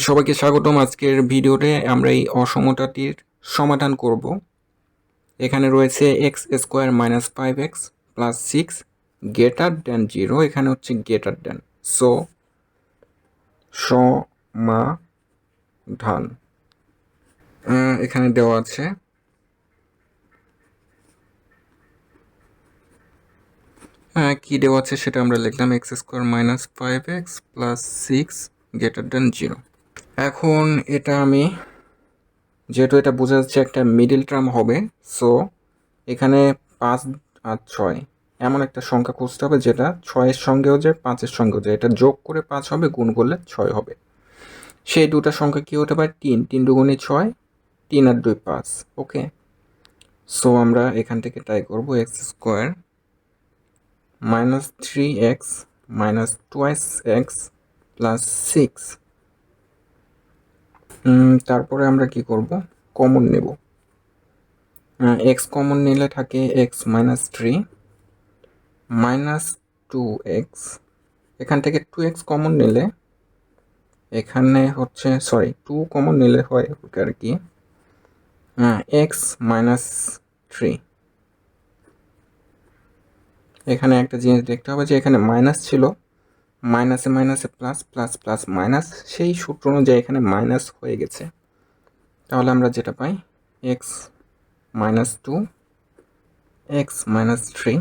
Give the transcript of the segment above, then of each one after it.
সবাইকে স্বাগতম। আজকের ভিডিওতে আমরা এই অসমতাটির সমাধান করব। এখানে রয়েছে x square minus 5x plus 6 greater than 0। এখানে হচ্ছে গ্রেটার দেন। সো সমাধান এখানে দেওয়া আছে। কি দেওয়া আছে সেটা আমরা লিখলাম, x square minus 5x plus 6 greater than 0। এখন এটা আমি, যেহেতু এটা বোঝা যাচ্ছে একটা মিডিল টার্ম হবে, সো এখানে 5 আর 6 এমন একটা সংখ্যা খুঁজতে হবে যেটা 6-এর সঙ্গেও যায় 5-এর সঙ্গেও যায়। এটা যোগ করে 5 হবে, গুণ করলে 6 হবে। সেই দুটা সংখ্যা কি হতে পারে? 3 দুগুণে 6, 3 আর 2 5। ওকে, সো আমরা এখান থেকে ট্রাই করবো x square minus 3x minus twice x plus 6। তারপরে আমরা কি করব? কমন নেব। এক্স কমন নিলে থাকে এক্স মাইনাস 3 মাইনাস 2x। এখান থেকে 2x কমন নিলে এখানে হচ্ছে, সরি 2 কমন নিলে হয় আর কি এক্স মাইনাস 3। এখানে একটা জিনিস দেখতে হবে যে এখানে মাইনাস ছিল, মাইনাসে মাইনাসে প্লাস, প্লাস প্লাস মাইনাস, সেই সূত্র অনুযায়ী এখানে মাইনাস হয়ে গেছে। তাহলে আমরা যেটা পাই x minus 2 x minus 3।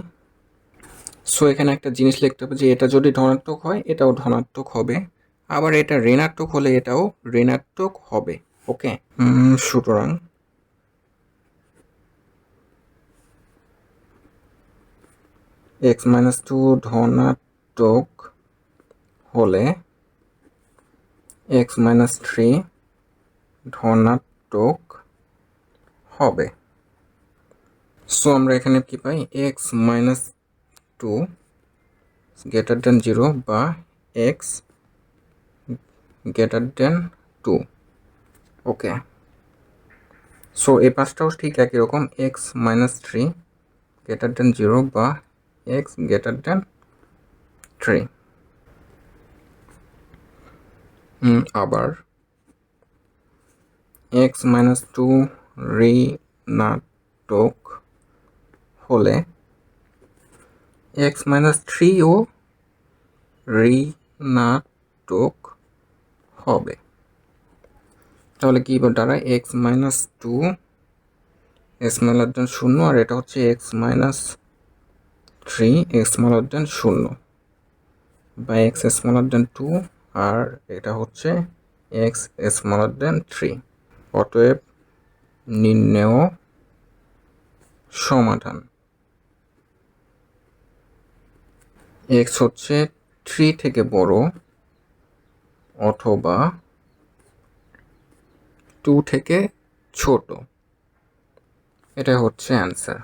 So এখানে একটা জিনিস লিখতে হবে যে এটা যদি ধনাত্মক হয় এটাও ধনাত্মক হবে, আবার এটা ঋণাত্মক হলে এটাও ঋণাত্মক হবে। ওকে, সুতরাং এক্স মাইনাস 2 ধনাত্মক হলে এক্স মাইনাস 3 ধনাত্মক হবে। সো আমরা এখানে কি পাই? এক্স মাইনাস 2 গ্রেটার দেন 0 বা এক্স গ্রেটার দেন 2। ওকে, সো এই পাঁচটাও ঠিক একই রকম, এক্স মাইনাস 3 গ্রেটার দেন 0 বা এক্স গ্রেটার দেন 3। আবার এক্স মাইনাস 2 ঋণাত্মক হলে এক্স মাইনাস 3ও ঋণাত্মক হবে। তাহলে কি দাঁড়ায়? এক্স মাইনাস 2 স্মলার দেন 0, আর এটা হচ্ছে এক্স মাইনাস 3 স্মলার দেন 0 বা এক্স স্মলার দেন 2, আর এটা হচ্ছে এক্স স্মলার দেন 3। অতএব নির্ণেয় সমাধান এক্স হচ্ছে 3 থেকে বড় অথবা 2 থেকে ছোট। এটা হচ্ছে অ্যান্সার।